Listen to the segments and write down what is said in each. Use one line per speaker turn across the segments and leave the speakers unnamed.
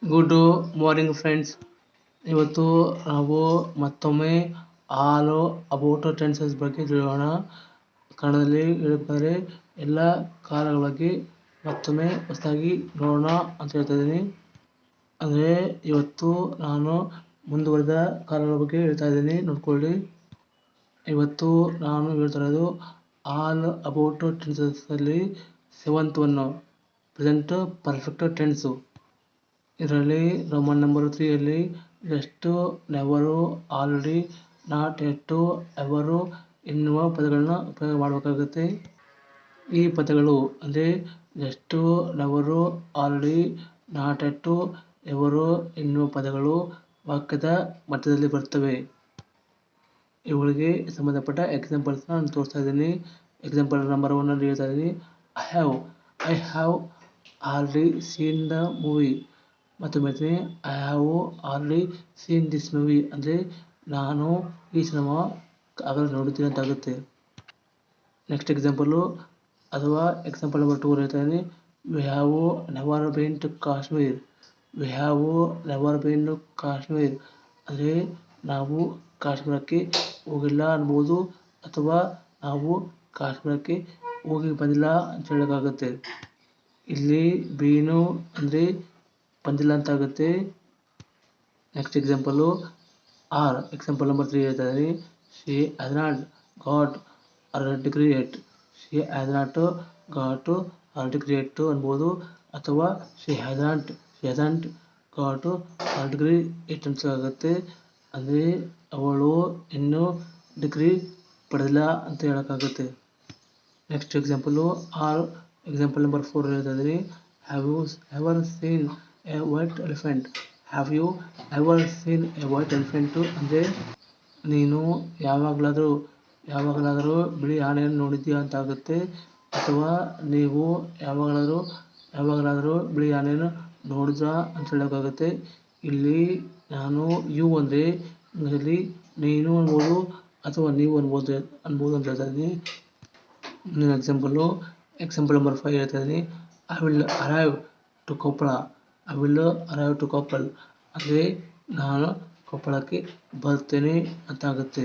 Good morning friends. ಇವತ್ತು ನಾವು ಮತ್ತೊಮ್ಮೆ ಆಲ್ ಅಬೌಟ್ ಟೆನ್ಸಸ್ ಬಗ್ಗೆ ತಿಳಿಯೋಣ. ಕನ್ನಡದಲ್ಲಿ ಹೇಳಬೇಕಾದ್ರೆ ಎಲ್ಲ ಕಾಲಗಳ ಬಗ್ಗೆ ಮತ್ತೊಮ್ಮೆ ಹೊಸದಾಗಿ ನೋಡೋಣ ಅಂತ ಹೇಳ್ತಾ ಇದ್ದೀನಿ. ಅಂದರೆ ಇವತ್ತು ನಾನು ಮುಂದುವರೆದ ಕಾಲಗಳ ಬಗ್ಗೆ ಹೇಳ್ತಾ ಇದ್ದೀನಿ, ನೋಡ್ಕೊಳ್ಳಿ. ಇವತ್ತು ನಾನು ಹೇಳ್ತಾ ಇರೋದು ಆಲ್ ಅಬೌಟ್ ಟೆನ್ಸಸ್ಸಲ್ಲಿ 7th one present perfect tense. ಇದರಲ್ಲಿ ರೋಮನ್ ನಂಬರ್ 3ಯಲ್ಲಿ just, never, already, not yet, ever ಎನ್ನುವ ಪದಗಳನ್ನ ಉಪಯೋಗ ಮಾಡಬೇಕಾಗುತ್ತೆ. ಈ ಪದಗಳು ಅಂದರೆ just, never, already, not yet, ever ಎನ್ನುವ ಪದಗಳು ವಾಕ್ಯದ ಮಧ್ಯದಲ್ಲಿ ಬರ್ತವೆ. ಇವುಗಳಿಗೆ ಸಂಬಂಧಪಟ್ಟ ಎಕ್ಸಾಂಪಲ್ಸ್ನ ನಾನು ತೋರಿಸ್ತಾ ಇದ್ದೀನಿ. ಎಕ್ಸಾಂಪಲ್ ನಂಬರ್ 1 ಹೇಳ್ತಾ ಇದ್ದೀನಿ. I have already seen the movie. ಮತ್ತೊಮ್ಮೆ I have already seen this movie ಅಂದರೆ ನಾನು ಈ ಸಿನಿಮಾ ಆಗಲೇ ನೋಡಿದ್ದೀನಿ ಅಂತ ಆಗುತ್ತೆ. ನೆಕ್ಸ್ಟ್ ಎಕ್ಸಾಂಪಲು ಅಥವಾ ಎಕ್ಸಾಂಪಲ್ ನಂಬರ್ 2 ಹೇಳ್ತಾ ಇದ್ದೀನಿ. We have never been to Kashmir. We have never been to Kashmir ಅಂದರೆ ನಾವು ಕಾಶ್ಮೀರಕ್ಕೆ ಹೋಗಿಲ್ಲ ಅನ್ಬೋದು, ಅಥವಾ ನಾವು ಕಾಶ್ಮೀರಕ್ಕೆ ಹೋಗಿ ಬಂದಿಲ್ಲ ಅಂತ ಹೇಳೋಕ್ಕಾಗುತ್ತೆ. ಇಲ್ಲಿ ಬೀನು ಅಂದರೆ ಬಂದಿಲ್ಲ ಅಂತ ಆಗುತ್ತೆ. ನೆಕ್ಸ್ಟ್ ಎಕ್ಸಾಂಪಲು ಎಕ್ಸಾಂಪಲ್ ನಂಬರ್ 3 ಹೇಳ್ತಾ ಇದ್ದೀನಿ. She has not got her degree yet. She has not got her degree yet ಅನ್ಬೋದು, ಅಥವಾ she hasn't got her degree yet ಅಂತ ಆಗುತ್ತೆ. ಅಂದರೆ ಅವಳು ಇನ್ನೂ ಡಿಗ್ರಿ ಪಡೆದಿಲ್ಲ ಅಂತ ಹೇಳೋಕ್ಕಾಗುತ್ತೆ. ನೆಕ್ಸ್ಟ್ ಎಕ್ಸಾಂಪಲು ಎಕ್ಸಾಂಪಲ್ ನಂಬರ್ 4 ಹೇಳ್ತಾ ಇದ್ದೀನಿ. Have you ever seen a white elephant. Have you ever seen a white elephant ಅಂದರೆ ನೀನು ಯಾವಾಗಲಾದರೂ ಬಿಳಿ ಆನೆಯನ್ನು ನೋಡಿದ್ದೀಯಾ ಅಂತ ಆಗುತ್ತೆ, ಅಥವಾ ನೀವು ಯಾವಾಗಲಾದರೂ ಬಿಳಿ ಆನೆಯನ್ನು ನೋಡಿದ್ರಾ ಅಂತ ಹೇಳೋಕ್ಕಾಗುತ್ತೆ. ಇಲ್ಲಿ ನಾನು ಯು ಅಂದರೆ ಇಂಗ್ಲೀಷಲ್ಲಿ ನೀನು ಅನ್ಬೋದು, ಅಥವಾ ನೀವು ಅನ್ಬೋದು ಅಂತ ಹೇಳ್ತಾ ಇದ್ದೀನಿ. ಎಕ್ಸಾಂಪಲ್ ನಂಬರ್ 5 ಹೇಳ್ತಾ ಇದ್ದೀನಿ. I will arrive to Koppal. I will arrive to Koppal ಅಂದರೆ ನಾನು ಕೊಪ್ಪಳಕ್ಕೆ ಬರ್ತೇನೆ ಅಂತ ಆಗುತ್ತೆ.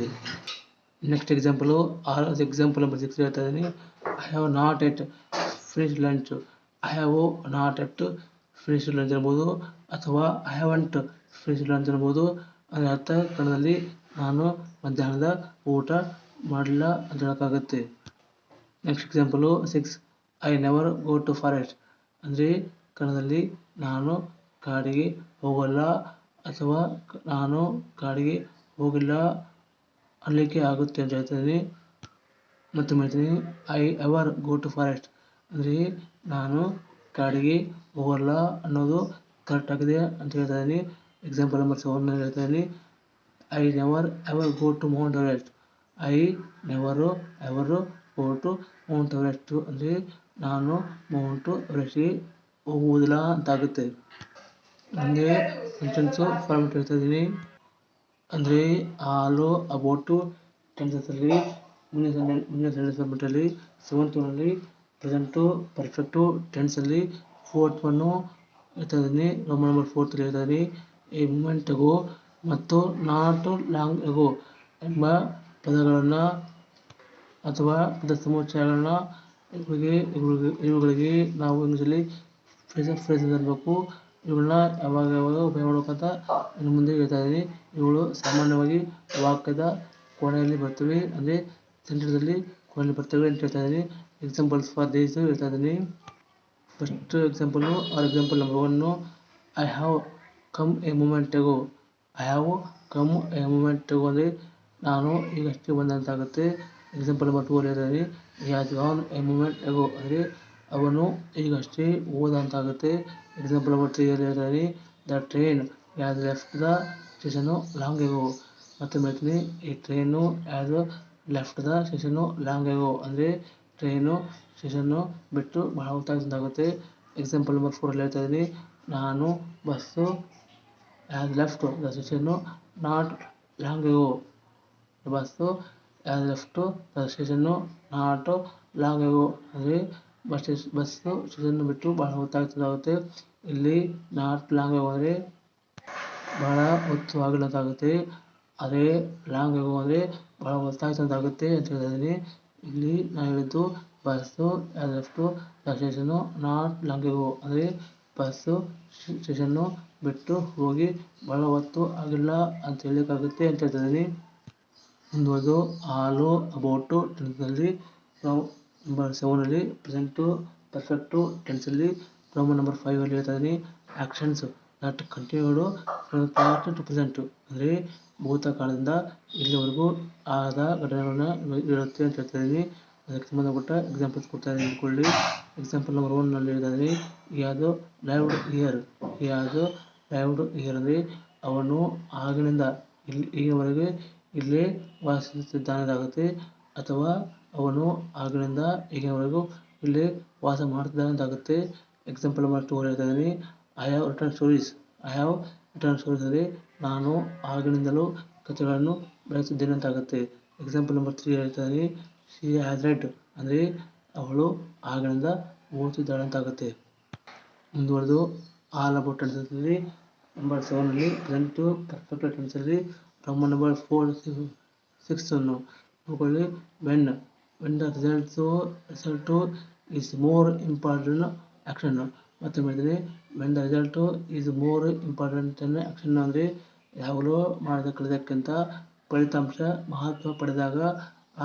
ನೆಕ್ಸ್ಟ್ ಎಕ್ಸಾಂಪಲ್ ನಂಬರ್ 6 ಹೇಳ್ತಾ ಇದ್ದೀನಿ. I have not at finished lunch. I have not at finished lunch ಅನ್ಬೋದು, ಅಥವಾ ಐ ಹ್ಯಾವಂಟ್ ಫಿನಿಶ್ಡ್ ಲಂಚ್ ಅನ್ಬೋದು. ಅದರ ಅರ್ಥ ಕನ್ನಡದಲ್ಲಿ ನಾನು ಮಧ್ಯಾಹ್ನದ ಊಟ ಮಾಡಿಲ್ಲ ಅಂತ ಹೇಳೋಕ್ಕಾಗುತ್ತೆ. Next example 6 I never go to forest ಅಂದರೆ ಕನ್ನಡದಲ್ಲಿ ನಾನು ಕಾಡಿಗೆ ಹೋಗಲ್ಲ, ಅಥವಾ ನಾನು ಕಾಡಿಗೆ ಹೋಗಿಲ್ಲ ಅನ್ನಲಿಕ್ಕೆ ಆಗುತ್ತೆ ಅಂತ ಹೇಳ್ತಾ ಇದ್ದೀನಿ. ಮತ್ತೊಮ್ಮೆ ಹೇಳ್ತೀನಿ. I ever go to forest ಅಂದರೆ ನಾನು ಕಾಡಿಗೆ ಹೋಗಲ್ಲ ಅನ್ನೋದು ಕರೆಕ್ಟ್ ಆಗಿದೆ ಅಂತ ಹೇಳ್ತಾ ಇದ್ದೀನಿ. ಎಕ್ಸಾಂಪಲ್ ನಂಬರ್ 7 ಹೇಳ್ತಾ ಇದ್ದೀನಿ. I never ever go to Mount Everest. I never ever go to Mount Everest ಅಂದರೆ ನಾನು ಮೌಂಟ್ ಎವರೆಸ್ಟ್ಗೆ ಹೋಗುವುದಿಲ್ಲ ಅಂತ ಆಗುತ್ತೆ. ಅಂದರೆ ಸೆಂಟೆನ್ಸು ಫಾರ್ಮೆಟ್ ಹೇಳ್ತಾ ಇದ್ದೀನಿ. ಅಂದರೆ ಆಲ್ ಅಬೌಟ್ ಟೆನ್ಸಸ್ಸಲ್ಲಿ ಮುಂದಿನ ಸೆಂಟೆನ್ಸ್ ಫಾರ್ಮೆಟಲ್ಲಿ 7th ಒನ್ನಲ್ಲಿ ಪ್ರೆಸೆಂಟು ಪರ್ಫೆಕ್ಟು ಟೆನ್ಸಲ್ಲಿ 4th ಒನ್ನು ಹೇಳ್ತಾ ಇದ್ದೀನಿ. ರೋಮನ್ ನಂಬರ್ 4 ಹೇಳ್ತಾ ಇದ್ದೀನಿ. ಎ ಮೂಮೆಂಟ್ ಎಗೋ ಮತ್ತು ನಾಟ್ ಲಾಂಗ್ ಎಗೋ ಎಂಬ ಪದಗಳನ್ನು ಅಥವಾ ಪದ ಸಮುಚ್ಚಯಗಳನ್ನ ಇವುಗಳಿಗೆ ನಾವು ಇಂಗ್ಲೀಷಲ್ಲಿ ಫ್ರೇಸಸ್ ಅನ್ಬೇಕು. ಇವುಗಳನ್ನ ಯಾವಾಗ ಉಪಯೋಗ ಮಾಡ್ಬೇಕಂತ ಇನ್ನು ಮುಂದೆ ಹೇಳ್ತಾ ಇದ್ದೀನಿ. ಇವುಗಳು ಸಾಮಾನ್ಯವಾಗಿ ವಾಕ್ಯದ ಕೊನೆಯಲ್ಲಿ ಬರ್ತವೆ, ಅಂದರೆ ಸೆಂಟೆನ್ಸಲ್ಲಿ ಕೊನೆಯಲ್ಲಿ ಬರ್ತವೆ ಅಂತ ಹೇಳ್ತಾ ಇದ್ದೀನಿ. ಎಕ್ಸಾಂಪಲ್ಸ್ ಫಾರ್ ದೀಸ್ ಹೇಳ್ತಾ ಇದ್ದೀನಿ. First example number 1 I have come a moment ago. I have come a moment ago ಅಂದರೆ ನಾನು ಈಗಷ್ಟೇ ಬಂದಂತಾಗುತ್ತೆ. ಎಕ್ಸಾಂಪಲ್ ನಂಬರ್ 2 ಹೇಳ್ತಾ ಇದ್ದೀನಿ. He has gone a moment ago ಅಂದರೆ ಅವನು ಈಗಷ್ಟೇ ಹೋದ ಅಂತ ಆಗುತ್ತೆ. ಎಕ್ಸಾಂಪಲ್ ನಂಬರ್ 3 ಹೇಳ್ತಾ ಇದ್ದೀನಿ. The train has left the station long ago. ಮತ್ತೊಮ್ಮೆ ಹೇಳ್ತೀನಿ. ಈ train has left the station long ago ಅಂದರೆ ಟ್ರೈನು ಸ್ಟೇಷನ್ನು ಬಿಟ್ಟು ಬಹಳ ಹೊತ್ತಾಗುತ್ತೆ. ಎಕ್ಸಾಂಪಲ್ ನಂಬರ್ 4 ಹೇಳ್ತಾ ಇದ್ದೀನಿ. ನಾನು bus has left the station not long ago. Bus has left the station not long ago ಅಂದರೆ ಬಸ್ಸು ಸ್ಟೇಷನ್ ಬಿಟ್ಟು ಬಹಳ ಹೊತ್ತಾಗುತ್ತೆ. ಇಲ್ಲಿ ನಾಟ್ ಲಾಂಗ್ ಹೋದರೆ ಬಹಳ ಹೊತ್ತು ಆಗಿಲ್ಲಂತಾಗುತ್ತೆ. ಅದೇ ಲಾಂಗ್ ಹೋದರೆ ಬಹಳ ಹೊತ್ತಾಯ್ತಂತಾಗುತ್ತೆ ಅಂತ ಹೇಳಿದ್ದೀನಿ. ಇಲ್ಲಿ ನಾನು ಹೇಳಿದ್ದು ಬಸ್ಸು ಆದಷ್ಟು ಸ್ಟೇಷನ್ನು ನಾಟ್ ಲಾಂಗ್ ಗೋ ಅಂದರೆ ಬಸ್ಸು ಸ್ಟೇಷನ್ನು ಬಿಟ್ಟು ಹೋಗಿ ಬಹಳ ಹೊತ್ತು ಆಗಿಲ್ಲ ಅಂತ ಹೇಳಲಿಕ್ಕಾಗುತ್ತೆ ಅಂತ ಹೇಳ್ತಿದ್ದೀನಿ. ಮುಂದುವರೆದು ಹಾಲು ಅಬೌಟು ಟೆನ್ಸ್ನಲ್ಲಿ ನಂಬರ್ 7 ಪ್ರೆಸೆಂಟು ಪರ್ಫೆಕ್ಟು ಟೆನ್ಸಲ್ಲಿ ನಂಬರ್ 5 ಹೇಳ್ತಾ ಇದ್ದೀನಿ. Actions that continued from past to present ಅಂದರೆ ಭೂತಕಾಲದಿಂದ ಇಲ್ಲಿವರೆಗೂ ಆದ ಘಟನೆಗಳನ್ನ ಹೇಳುತ್ತೆ ಅಂತ ಹೇಳ್ತಾ ಇದ್ದೀನಿ. ಅದಕ್ಕೆ ಸಂಬಂಧಪಟ್ಟ ಎಕ್ಸಾಂಪಲ್ಸ್ ಕೊಡ್ತಾ ಇದ್ದೀನಿ ಅಂದ್ಕೊಳ್ಳಿ. ಎಕ್ಸಾಂಪಲ್ ನಂಬರ್ 1 ಹೇಳ್ತಾ ಇದ್ದೀನಿ. ಯಾವುದು ಲೈವ್ಡ್ ಇಯರ್ ಅಂದರೆ ಅವನು ಆಗಿನಿಂದ ಈಗಿನವರೆಗೆ ಇಲ್ಲೇ ವಾಸಿಸುತ್ತಿದ್ದಾನೆಂದಾಗುತ್ತೆ, ಅಥವಾ ಅವನು ಆಗಿನಿಂದ ಈಗಿನವರೆಗೂ ಇಲ್ಲೇ ವಾಸ ಮಾಡ್ತಿದ್ದಾನೆಂದಾಗುತ್ತೆ. ಎಕ್ಸಾಂಪಲ್ ನಂಬರ್ 2 ಹೇಳ್ತಾ ಇದ್ದೀನಿ. ಐ ಹ್ಯಾವ್ ರಿಟರ್ನ್ ಸ್ಟೋರೀಸ್ ಅಂದರೆ ನಾನು ಆಗಿನಿಂದಲೂ ಕಥೆಗಳನ್ನು ಬರೆಯುತ್ತಿದ್ದೇನೆ ಅಂತಾಗುತ್ತೆ. ಎಕ್ಸಾಂಪಲ್ ನಂಬರ್ 3 ಹೇಳ್ತಾ ಇದ್ದೀನಿ. ಶಿ ಹ್ಯಾಸ್ ರೆಡ್ ಅಂದರೆ ಅವಳು ಆಗಿನಿಂದ ಓದುತ್ತಿದ್ದಾಳೆ ಅಂತಾಗುತ್ತೆ. ಮುಂದುವರೆದು ಆಲ್ ಅಬೌಟ್ ಟೆನ್ಸಲ್ಲಿ ನಂಬರ್ 7 ಪ್ರೆಸೆಂಟು ಪರ್ಫೆಕ್ಟ್ ಟೆನ್ಸಲ್ಲಿ ನಂಬರ್ 4 6 ನೋಡ್ಕೊಳ್ಳಿ. When the result is more important action. ಮತ್ತೆ ಮಾಡಿದ್ದೀನಿ. When the result is more important action ಅಂದರೆ ಯಾವಾಗಲೂ ಮಾಡಿದ ಕೆಲಸಕ್ಕಿಂತ ಫಲಿತಾಂಶ ಮಹತ್ವ ಪಡೆದಾಗ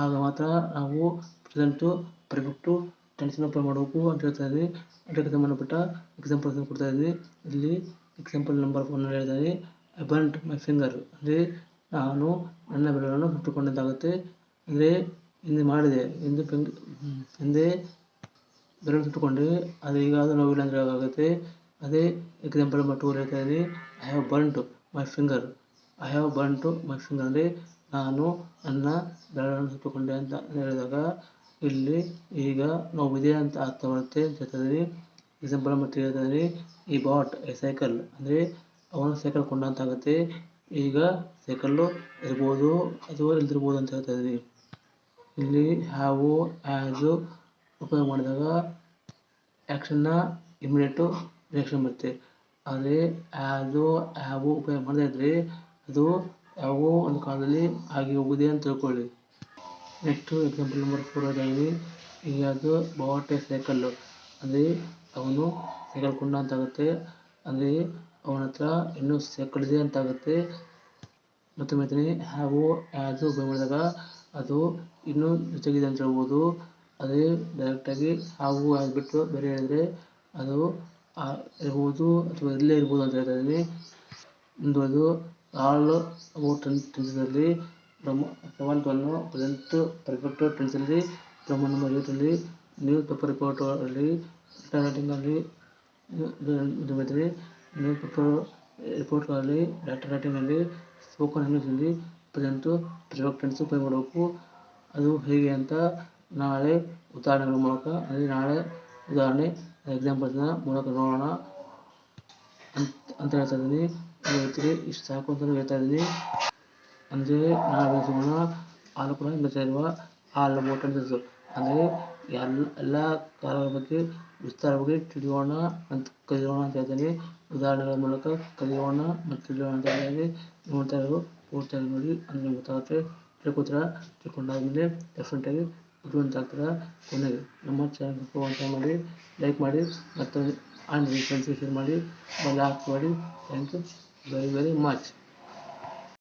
ಆಗ ಮಾತ್ರ ನಾವು ಪ್ರೆಸೆಂಟು ಪರ್ಫೆಕ್ಟು ಟೆನ್ಸನ್ನು ಉಪಯೋಗ ಮಾಡಬೇಕು ಅಂತ ಹೇಳ್ತಾ ಇದ್ದೀನಿ. ಅದಕ್ಕೆ ಸಂಬಂಧಪಟ್ಟ ಎಕ್ಸಾಂಪಲ್ಸ್ ಕೊಡ್ತಾ ಇದ್ದೀನಿ. ಇಲ್ಲಿ ಎಕ್ಸಾಂಪಲ್ ನಂಬರ್ 1 ಹೇಳ್ತಾ ಇದ್ದೀನಿ. ಐ ಬರ್ನ್ಟ್ ಮೈ ಫಿಂಗರ್ ಅಂದರೆ ನಾನು ನನ್ನ ಬೆರಳನ್ನು ಸುಟ್ಟುಕೊಂಡಂತಾಗುತ್ತೆ. ಅಂದರೆ ಹಿಂದೆ ಮಾಡಿದೆ ಹಿಂದೆ ಬೆರಳು ಸುಟ್ಟುಕೊಂಡೆ, ಅದು ಈಗಾದರೂ ನೋವಿಲ್ಲ ಅಂದರೆ ಆಗುತ್ತೆ. ಅದೇ ಎಕ್ಸಾಂಪಲ್ ನಂಬರ್ 2 ಹೇಳ್ತಾ ಇದ್ದೀನಿ. I have burnt my finger ಅಂದರೆ ನಾನು ನನ್ನ ಬೆರಳನ್ನು ಸುಟ್ಟುಕೊಂಡೆ ಅಂತ ಹೇಳಿದಾಗ ಇಲ್ಲಿ ಈಗ ನೋವಿದೆ ಅಂತ ಅರ್ಥ ಬರುತ್ತೆ ಅಂತ ಹೇಳ್ತಾ ಇದ್ದೀನಿ. ಎಕ್ಸಾಂಪಲ್ ನಂಬರ್ 3 ಹೇಳ್ತಾ ಇದ್ದೀನಿ. ಈ ಬಾಟ್ ಎ ಸೈಕಲ್ ಅಂದರೆ ಅವನು ಸೈಕಲ್ ಕೊಂಡ ಅಂತಾಗುತ್ತೆ. ಈಗ ಸೈಕಲ್ಲು ಇರ್ಬೋದು ಅಥವಾ ಇಲ್ದಿರ್ಬೋದು ಅಂತ ಹೇಳ್ತಾ ಇದ್ದೀನಿ. ಇಲ್ಲಿ ಹ್ಯಾವು ಹ್ಯಾಸು ಉಪಯೋಗ ಮಾಡಿದಾಗ ಆ್ಯಕ್ಷನ್ನ ಇಮಿಡಿಯೇಟು ರಿಯಾಕ್ಷನ್ ಬರುತ್ತೆ. ಆದರೆ ಹ್ಯಾಸು ಹ್ಯಾವು ಉಪಯೋಗ ಮಾಡದೇ ಇದ್ದರೆ ಅದು ಯಾವೋ ಒಂದು ಕಾಲದಲ್ಲಿ ಆಗಿ ಹೋಗಿದೆ ಅಂತ ತಿಳ್ಕೊಳ್ಳಿ. ನೆಕ್ಸ್ಟು ಎಕ್ಸಾಂಪಲ್ ನಂಬರ್ 4 ಹೇಳ್ತಾ ಇದ್ದೀನಿ. ಈ ಅದು ಬಾಟ್ ಎ ಸೈಕಲ್ಲು ಅಂದರೆ ಅವನು ಸೈಕಲ್ ಕೊಂಡ ಅಂತಾಗುತ್ತೆ. ಅಂದರೆ ಅವನ ಹತ್ರ ಇನ್ನೂ ಸೈಕಲ್ ಇದೆ ಅಂತಾಗುತ್ತೆ. ಮತ್ತು ಹೇಳ್ತೀನಿ ಹ್ಯಾವು ಹ್ಯಾಸು ಉಪಯೋಗ ಮಾಡಿದಾಗ ಅದು ಇನ್ನೂ ಜೊತೆಗಿದೆ ಅಂತ ಹೇಳ್ಬೋದು. ಅದೇ ಡೈರೆಕ್ಟಾಗಿ ಹ್ಯಾವು ಹ್ಯಾಸ್ ಬಿಟ್ಟು ಬೇರೆ ಹೇಳಿದರೆ ಅದು ಇರ್ಬೋದು ಅಥವಾ ಇಲ್ಲೇ ಇರ್ಬೋದು ಅಂತ ಹೇಳ್ತಾ ಇದ್ದೀನಿ. ಮುಂದುವರೆದು ಆಲ್ ಅಬೌಟ್ ಟೆನ್ಸಲ್ಲಿ 7th ಪ್ರೆಸೆಂಟು ಪರ್ಫೆಕ್ಟು ಟೆನ್ಸಲ್ಲಿ ನಂಬರ್ 8 ನ್ಯೂಸ್ ಪೇಪರ್ ರಿಪೋರ್ಟಲ್ಲಿ ರೈಟಿಂಗಲ್ಲಿ ಇದು ಹೇಳ್ತೀನಿ. ನ್ಯೂಸ್ ಪೇಪರ್ ರಿಪೋರ್ಟ್ಗಳಲ್ಲಿ ಲೆಟರ್ ರೈಟಿಂಗಲ್ಲಿ ಸ್ಪೋಕನ್ ಇಂಗ್ಲೀಷಲ್ಲಿ ಪ್ರೆಸೆಂಟು ಪರ್ಫೆಕ್ಟ್ ಟೆನ್ಸ್ ಉಪಯೋಗ ಮಾಡಬೇಕು. ಅದು ಹೇಗೆ ಅಂತ ನಾಳೆ ಉದಾಹರಣೆಗಳ ಮೂಲಕ ಉದಾಹರಣೆ ಎಕ್ಸಾಂಪಲ್ಸ್ನ ಮೂಲಕ ನೋಡೋಣ ಅಂತ ಹೇಳ್ತಾ ಇದ್ದೀನಿ. ಹೇಳ್ತೀರಿ ಇಷ್ಟು ಸಾಕು ಅಂತ ಹೇಳ್ತಾ ಇದ್ದೀನಿ. ಅಂದರೆ ನಾಳೆ ಸಿಗೋಣ. ಹಾಲು ಕೂಡ ಇಂಗ್ಲೀಷಲ್ಲಿರುವ ಆಲ್ ಅಬೌಟ್ ಟೆನ್ಸಸ್ ಅಂದರೆ ಎಲ್ಲ ಕಾಲಗಳ ಬಗ್ಗೆ ವಿಸ್ತಾರವಾಗಿ ಕಲಿಯೋಣ ಅಂತ ಹೇಳ್ತೀನಿ. ಉದಾಹರಣೆಗಳ ಮೂಲಕ ಕಲಿಯೋಣ ಮತ್ತು ತಿಳಿಯೋಣ ಅಂತ ಹೇಳ್ತೀನಿ. ನೋಡ್ತಾ ಇರೋದು ಪೂರ್ತಿಯಾಗಿ ನೋಡಿ ಅಂದರೆ ಗೊತ್ತಾಗುತ್ತೆ. ತಿಳ್ಕೊಂಡಾದ್ಮೇಲೆ ಡೆಫಿನೆಟಾಗಿ ಬುದ್ಧಿವಂತ ಆಗ್ತೀರಾ. ಕೊನೆಗೆ ನಮ್ಮ ಚಾನಲ್ ಸಬ್ಸ್ಕ್ರೈಬ್ ಮಾಡಿ, ಲೈಕ್ ಮಾಡಿ ಮತ್ತು ಫ್ರೆಂಡ್ಸ್ಗೆ ಶೇರ್ ಮಾಡಿ, ಬೆಲ್ ಹಾಕಿ ಮಾಡಿ. Thank you very much.